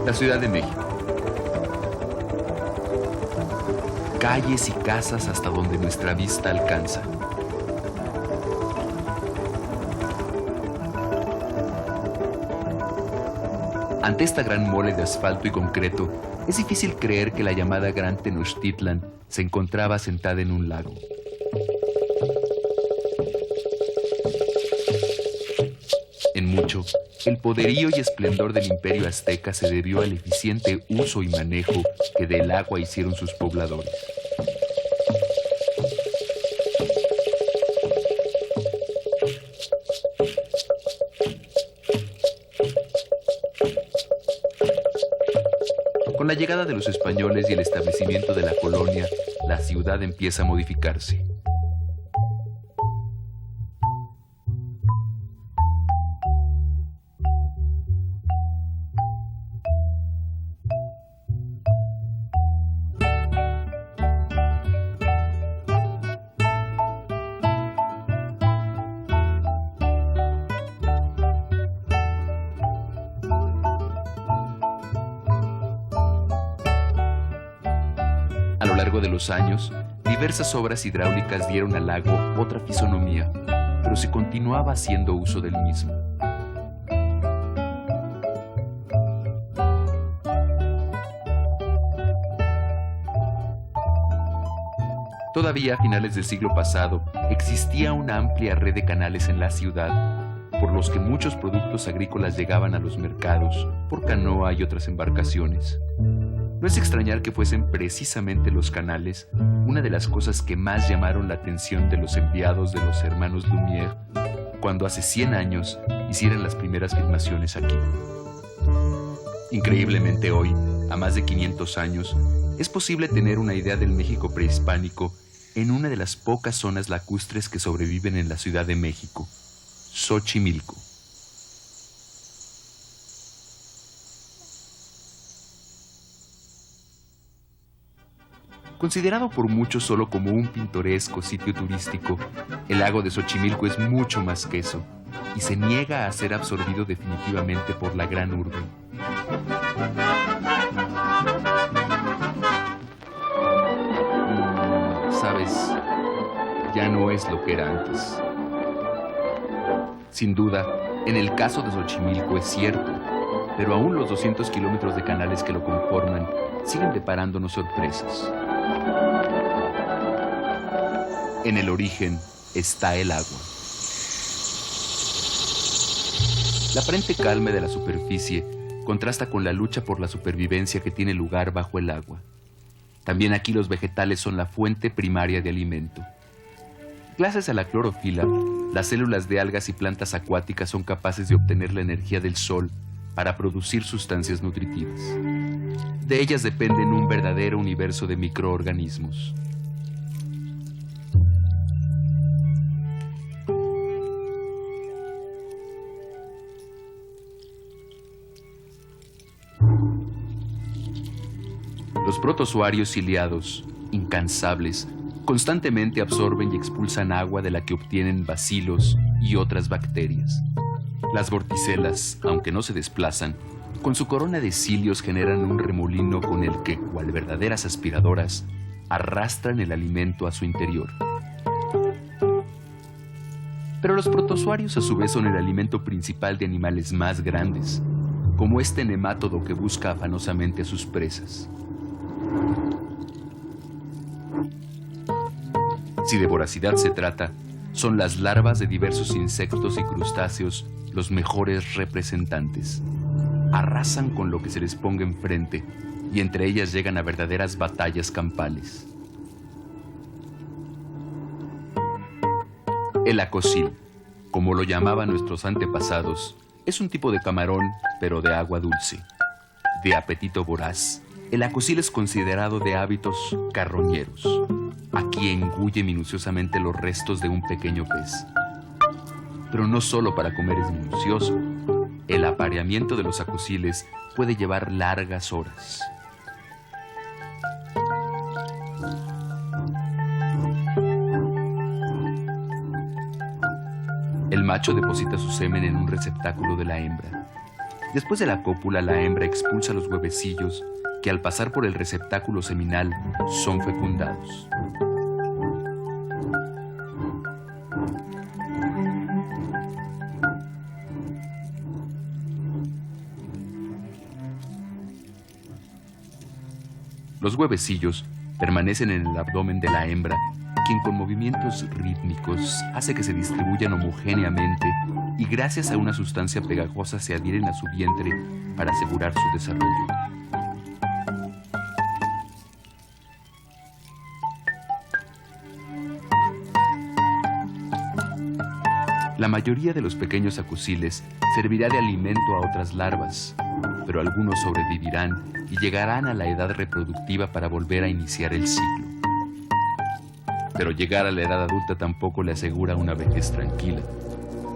La Ciudad de México. Calles y casas hasta donde nuestra vista alcanza. Ante esta gran mole de asfalto y concreto, es difícil creer que la llamada Gran Tenochtitlan se encontraba sentada en un lago. En mucho, el poderío y esplendor del imperio azteca se debió al eficiente uso y manejo que del agua hicieron sus pobladores. Con la llegada de los españoles y el establecimiento de la colonia, la ciudad empieza a modificarse. A lo largo de los años, diversas obras hidráulicas dieron al lago otra fisonomía, pero se continuaba haciendo uso del mismo. Todavía a finales del siglo pasado existía una amplia red de canales en la ciudad, por los que muchos productos agrícolas llegaban a los mercados por canoa y otras embarcaciones. No es extrañar que fuesen precisamente los canales una de las cosas que más llamaron la atención de los enviados de los hermanos Lumière cuando hace 100 años hicieron las primeras filmaciones aquí. Increíblemente hoy, a más de 500 años, es posible tener una idea del México prehispánico en una de las pocas zonas lacustres que sobreviven en la Ciudad de México, Xochimilco. Considerado por muchos solo como un pintoresco sitio turístico, el lago de Xochimilco es mucho más que eso y se niega a ser absorbido definitivamente por la gran urbe. Sabes, ya no es lo que era antes. Sin duda, en el caso de Xochimilco es cierto, pero aún los 200 kilómetros de canales que lo conforman siguen deparándonos sorpresas. En el origen está el agua. La aparente calma de la superficie contrasta con la lucha por la supervivencia que tiene lugar bajo el agua. También aquí los vegetales son la fuente primaria de alimento. Gracias a la clorofila, las células de algas y plantas acuáticas son capaces de obtener la energía del sol para producir sustancias nutritivas. De ellas dependen un verdadero universo de microorganismos. Los protozoarios ciliados, incansables, constantemente absorben y expulsan agua de la que obtienen bacilos y otras bacterias. Las vorticelas, aunque no se desplazan, con su corona de cilios generan un remolino con el que, cual verdaderas aspiradoras, arrastran el alimento a su interior. Pero los protozoarios a su vez son el alimento principal de animales más grandes, como este nemátodo que busca afanosamente a sus presas. Si de voracidad se trata, son las larvas de diversos insectos y crustáceos los mejores representantes. Arrasan con lo que se les ponga enfrente y entre ellas llegan a verdaderas batallas campales. El acocil, como lo llamaban nuestros antepasados, es un tipo de camarón, pero de agua dulce. De apetito voraz, el acocil es considerado de hábitos carroñeros. Aquí engulle minuciosamente los restos de un pequeño pez. Pero no solo para comer es minucioso. El apareamiento de los acociles puede llevar largas horas. El macho deposita su semen en un receptáculo de la hembra. Después de la cópula, la hembra expulsa los huevecillos que al pasar por el receptáculo seminal son fecundados. Los huevecillos permanecen en el abdomen de la hembra, quien con movimientos rítmicos hace que se distribuyan homogéneamente y gracias a una sustancia pegajosa se adhieren a su vientre para asegurar su desarrollo. La mayoría de los pequeños acociles servirá de alimento a otras larvas, pero algunos sobrevivirán y llegarán a la edad reproductiva para volver a iniciar el ciclo. Pero llegar a la edad adulta tampoco le asegura una vejez tranquila.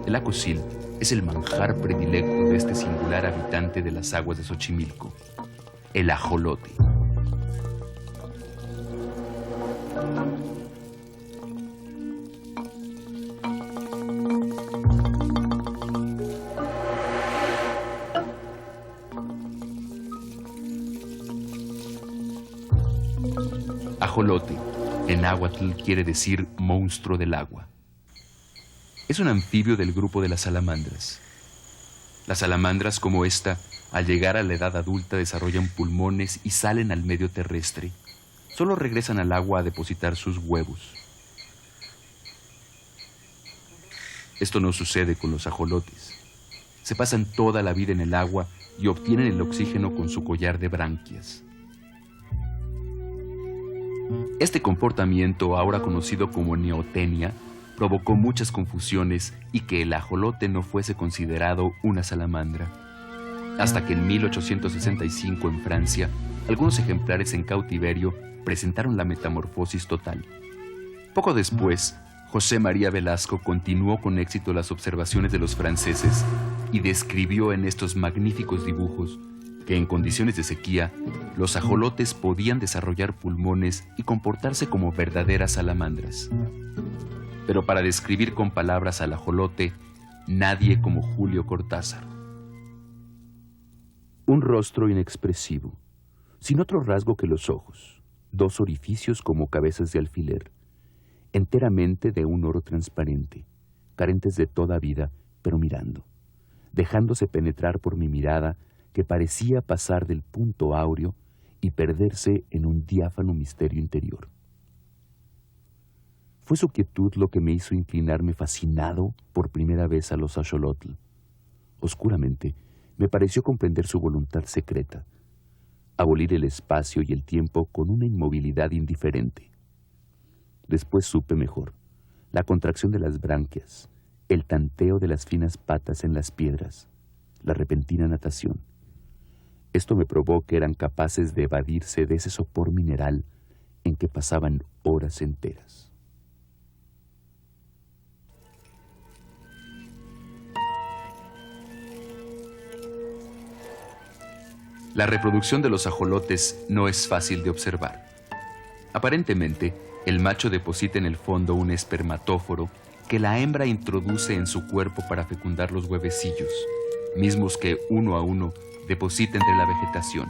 El acocil es el manjar predilecto de este singular habitante de las aguas de Xochimilco, el ajolote. Ajolote, en náhuatl quiere decir monstruo del agua. Es un anfibio del grupo de las salamandras. Las salamandras como esta, al llegar a la edad adulta, desarrollan pulmones y salen al medio terrestre. Solo regresan al agua a depositar sus huevos. Esto no sucede con los ajolotes. Se pasan toda la vida en el agua y obtienen el oxígeno con su collar de branquias. Este comportamiento, ahora conocido como neotenia, provocó muchas confusiones y que el ajolote no fuese considerado una salamandra. Hasta que en 1865 en Francia, algunos ejemplares en cautiverio presentaron la metamorfosis total. Poco después, José María Velasco continuó con éxito las observaciones de los franceses y describió en estos magníficos dibujos que en condiciones de sequía, los ajolotes podían desarrollar pulmones y comportarse como verdaderas salamandras. Pero para describir con palabras al ajolote, nadie como Julio Cortázar. Un rostro inexpresivo, sin otro rasgo que los ojos, dos orificios como cabezas de alfiler, enteramente de un oro transparente, carentes de toda vida, pero mirando, dejándose penetrar por mi mirada, que parecía pasar del punto áureo y perderse en un diáfano misterio interior. Fue su quietud lo que me hizo inclinarme fascinado por primera vez a los axolotl. Oscuramente, me pareció comprender su voluntad secreta, abolir el espacio y el tiempo con una inmovilidad indiferente. Después supe mejor, la contracción de las branquias, el tanteo de las finas patas en las piedras, la repentina natación. Esto me probó que eran capaces de evadirse de ese sopor mineral en que pasaban horas enteras. La reproducción de los ajolotes no es fácil de observar. Aparentemente, el macho deposita en el fondo un espermatóforo que la hembra introduce en su cuerpo para fecundar los huevecillos, mismos que uno a uno deposita entre la vegetación.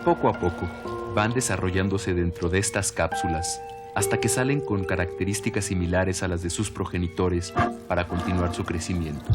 Poco a poco, van desarrollándose dentro de estas cápsulas hasta que salen con características similares a las de sus progenitores para continuar su crecimiento.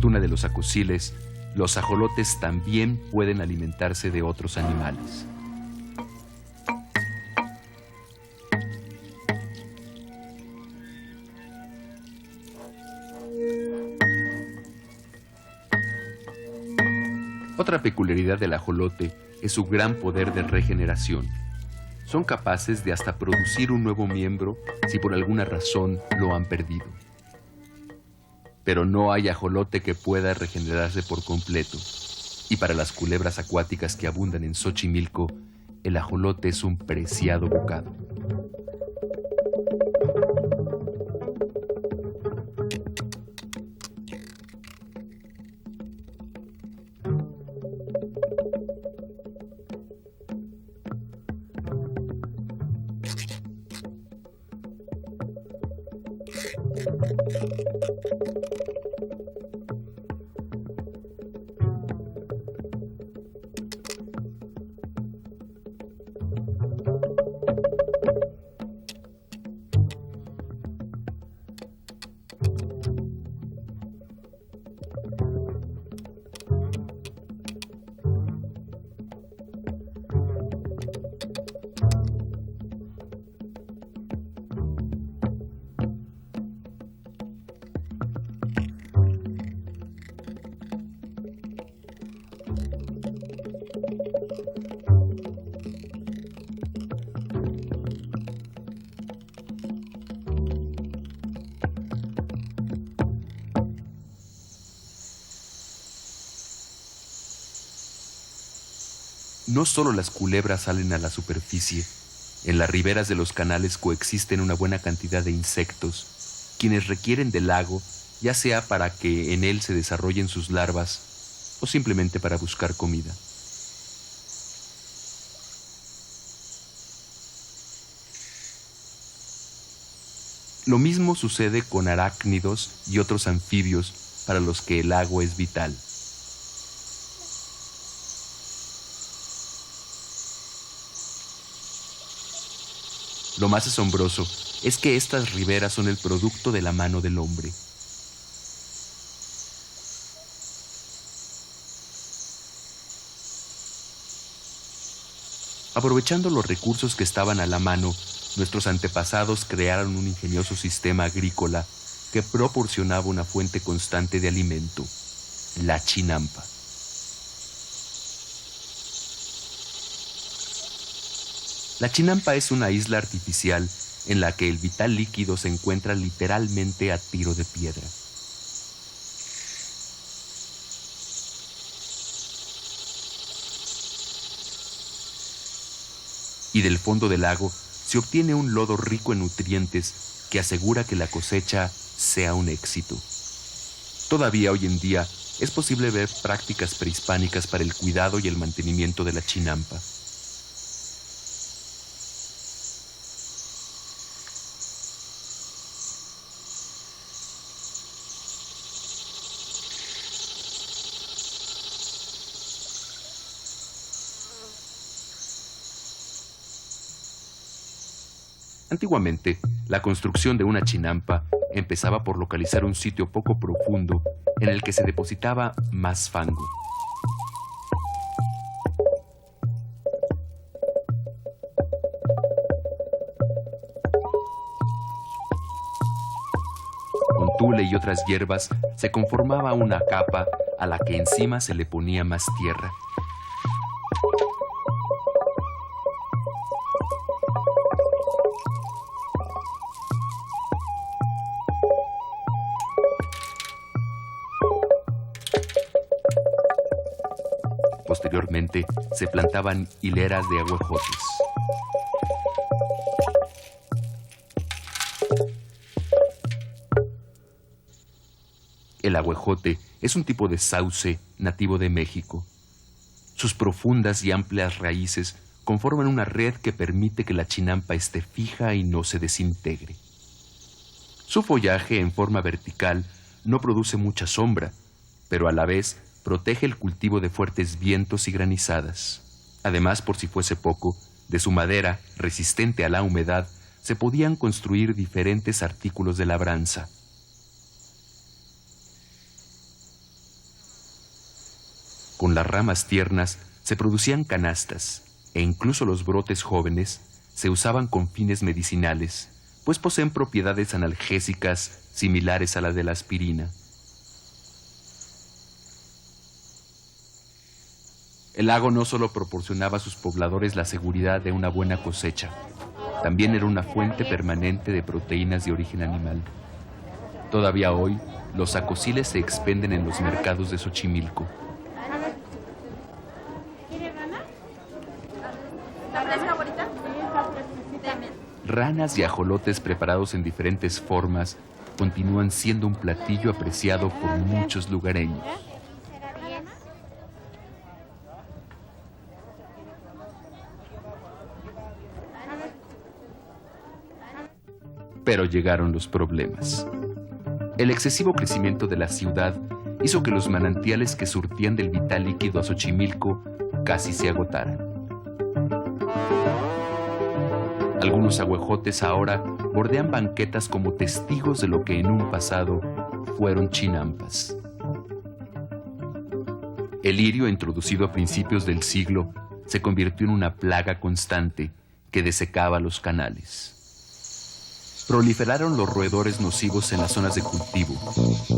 fortuna de los acosiles, los ajolotes también pueden alimentarse de otros animales. Otra peculiaridad del ajolote es su gran poder de regeneración. Son capaces de hasta producir un nuevo miembro si por alguna razón lo han perdido. Pero no hay ajolote que pueda regenerarse por completo. Y para las culebras acuáticas que abundan en Xochimilco, el ajolote es un preciado bocado. No solo las culebras salen a la superficie, en las riberas de los canales coexisten una buena cantidad de insectos, quienes requieren del lago, ya sea para que en él se desarrollen sus larvas o simplemente para buscar comida. Lo mismo sucede con arácnidos y otros anfibios para los que el lago es vital. Lo más asombroso es que estas riberas son el producto de la mano del hombre. Aprovechando los recursos que estaban a la mano, nuestros antepasados crearon un ingenioso sistema agrícola que proporcionaba una fuente constante de alimento, la chinampa. La chinampa es una isla artificial en la que el vital líquido se encuentra literalmente a tiro de piedra. Y del fondo del lago se obtiene un lodo rico en nutrientes que asegura que la cosecha sea un éxito. Todavía hoy en día es posible ver prácticas prehispánicas para el cuidado y el mantenimiento de la chinampa. Antiguamente, la construcción de una chinampa empezaba por localizar un sitio poco profundo en el que se depositaba más fango. Con tule y otras hierbas se conformaba una capa a la que encima se le ponía más tierra. Posteriormente, se plantaban hileras de ahuejotes. El ahuejote es un tipo de sauce nativo de México. Sus profundas y amplias raíces conforman una red que permite que la chinampa esté fija y no se desintegre. Su follaje en forma vertical no produce mucha sombra, pero a la vez protege el cultivo de fuertes vientos y granizadas. Además, por si fuese poco, de su madera, resistente a la humedad, se podían construir diferentes artículos de labranza. Con las ramas tiernas se producían canastas e incluso los brotes jóvenes se usaban con fines medicinales, pues poseen propiedades analgésicas similares a las de la aspirina. El lago no solo proporcionaba a sus pobladores la seguridad de una buena cosecha, también era una fuente permanente de proteínas de origen animal. Todavía hoy, los acosiles se expenden en los mercados de Xochimilco. Ranas y ajolotes preparados en diferentes formas continúan siendo un platillo apreciado por muchos lugareños. Pero llegaron los problemas. El excesivo crecimiento de la ciudad hizo que los manantiales que surtían del vital líquido a Xochimilco casi se agotaran. Algunos aguejotes ahora bordean banquetas como testigos de lo que en un pasado fueron chinampas. El lirio, introducido a principios del siglo, se convirtió en una plaga constante que desecaba los canales. Proliferaron los roedores nocivos en las zonas de cultivo.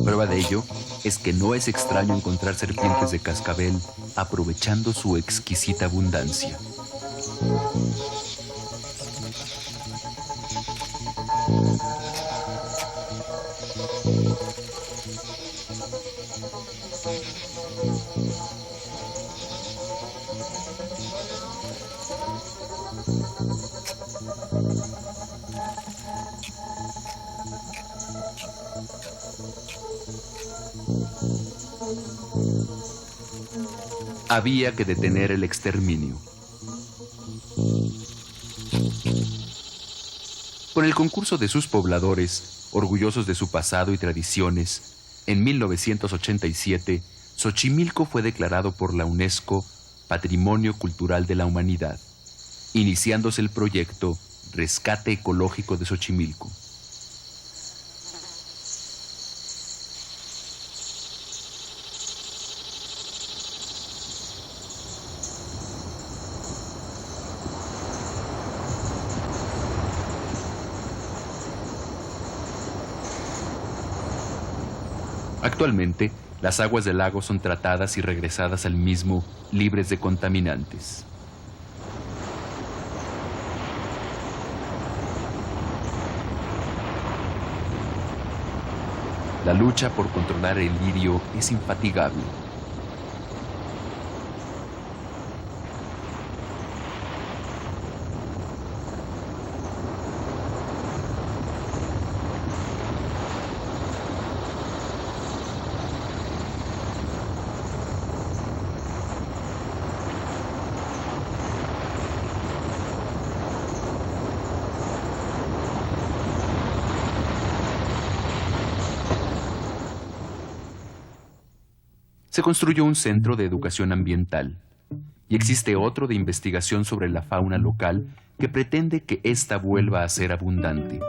Prueba de ello es que no es extraño encontrar serpientes de cascabel aprovechando su exquisita abundancia. Había que detener el exterminio. Con el concurso de sus pobladores, orgullosos de su pasado y tradiciones, en 1987, Xochimilco fue declarado por la UNESCO Patrimonio Cultural de la Humanidad, iniciándose el proyecto Rescate Ecológico de Xochimilco. Actualmente, las aguas del lago son tratadas y regresadas al mismo, libres de contaminantes. La lucha por controlar el lirio es infatigable. Se construyó un centro de educación ambiental y existe otro de investigación sobre la fauna local que pretende que ésta vuelva a ser abundante.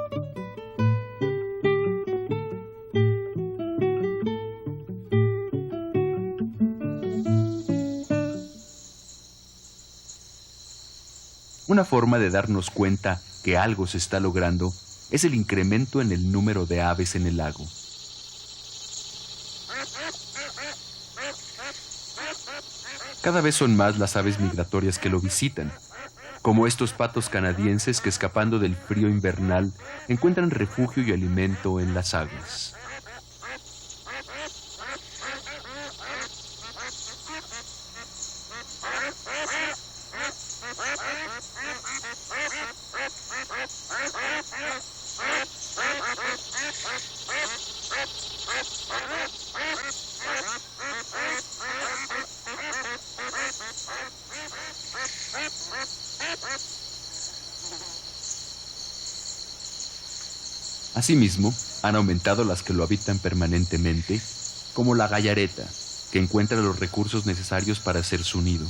Una forma de darnos cuenta que algo se está logrando es el incremento en el número de aves en el lago. Cada vez son más las aves migratorias que lo visitan, como estos patos canadienses que, escapando del frío invernal, encuentran refugio y alimento en las aguas. Asimismo, han aumentado las que lo habitan permanentemente, como la gallareta, que encuentra los recursos necesarios para hacer su nido.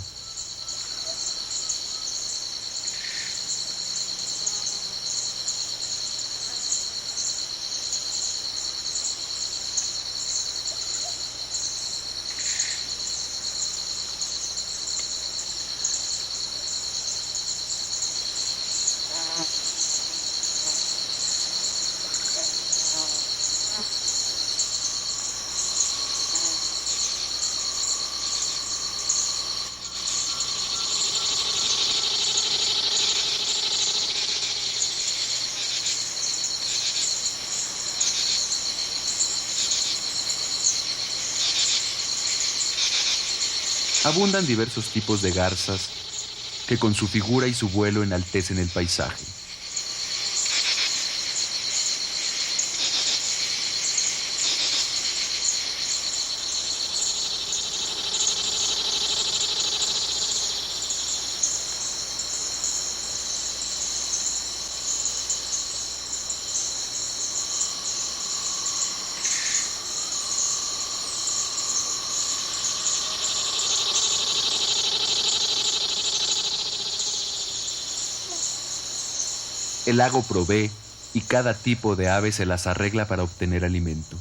Abundan diversos tipos de garzas que con su figura y su vuelo enaltecen el paisaje. El lago provee y cada tipo de ave se las arregla para obtener alimento.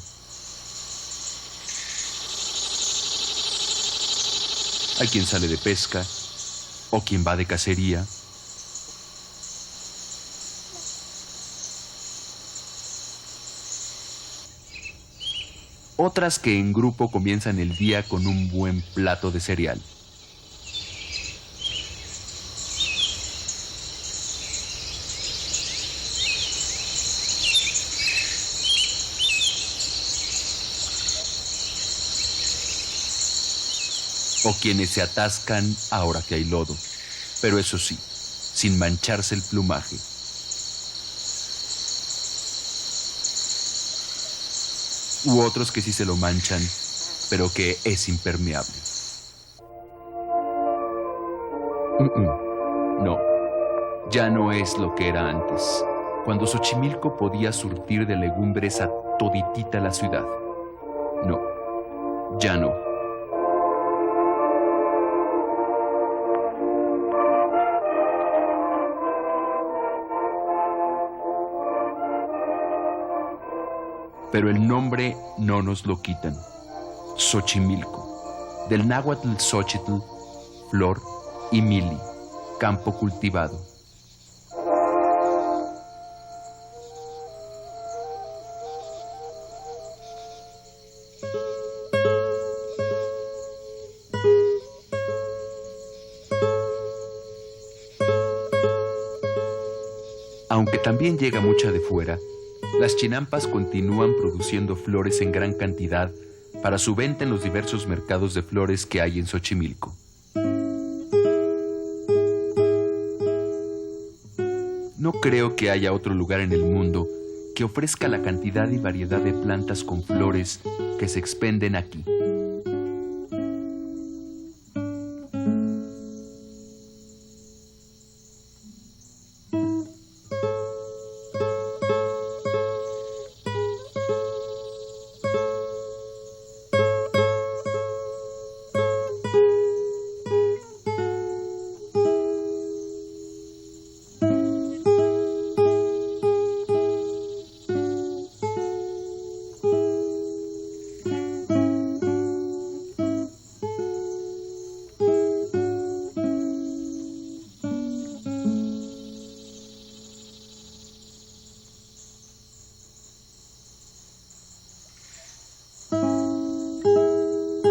Hay quien sale de pesca o quien va de cacería. Otras que en grupo comienzan el día con un buen plato de cereal. O quienes se atascan ahora que hay lodo, pero eso sí, sin mancharse el plumaje. U otros que sí se lo manchan, pero que es impermeable. No, ya no es lo que era antes, cuando Xochimilco podía surtir de legumbres a toditita la ciudad. No, ya no. Pero el nombre no nos lo quitan. Xochimilco, del náhuatl Xochitl, flor, y mili, campo cultivado. Aunque también llega mucha de fuera, las chinampas continúan produciendo flores en gran cantidad para su venta en los diversos mercados de flores que hay en Xochimilco. No creo que haya otro lugar en el mundo que ofrezca la cantidad y variedad de plantas con flores que se expenden aquí.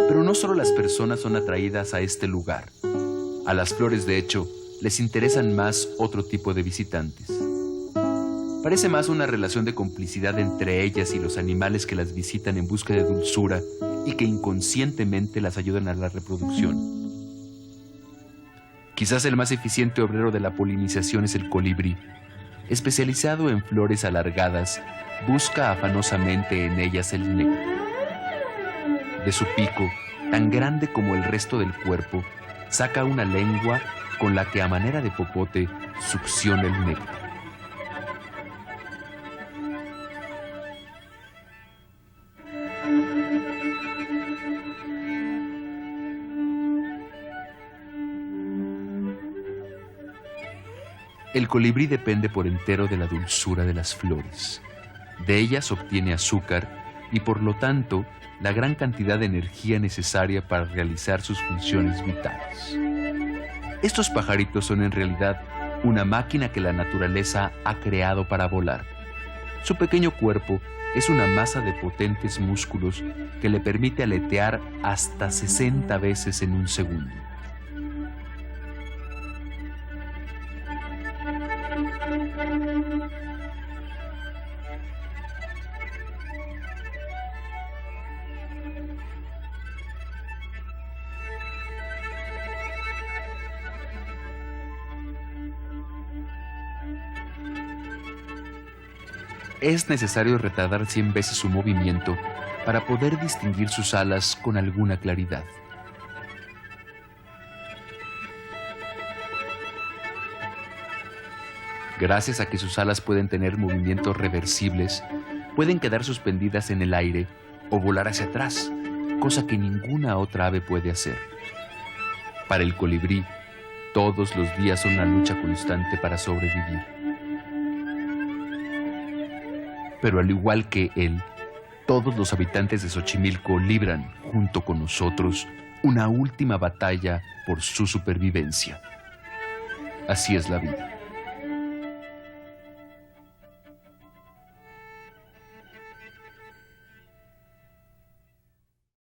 Pero no solo las personas son atraídas a este lugar. A las flores, de hecho, les interesan más otro tipo de visitantes. Parece más una relación de complicidad entre ellas y los animales que las visitan en busca de dulzura y que inconscientemente las ayudan a la reproducción. Quizás el más eficiente obrero de la polinización es el colibrí. Especializado en flores alargadas, busca afanosamente en ellas el néctar. De su pico, tan grande como el resto del cuerpo, saca una lengua con la que a manera de popote succiona el néctar. El colibrí depende por entero de la dulzura de las flores. De ellas obtiene azúcar y por lo tanto la gran cantidad de energía necesaria para realizar sus funciones vitales. Estos pajaritos son en realidad una máquina que la naturaleza ha creado para volar. Su pequeño cuerpo es una masa de potentes músculos que le permite aletear hasta 60 veces en un segundo. es necesario retardar 100 veces su movimiento para poder distinguir sus alas con alguna claridad. Gracias a que sus alas pueden tener movimientos reversibles, pueden quedar suspendidas en el aire o volar hacia atrás, cosa que ninguna otra ave puede hacer. Para el colibrí, todos los días son una lucha constante para sobrevivir. Pero al igual que él, todos los habitantes de Xochimilco libran, junto con nosotros, una última batalla por su supervivencia. Así es la vida.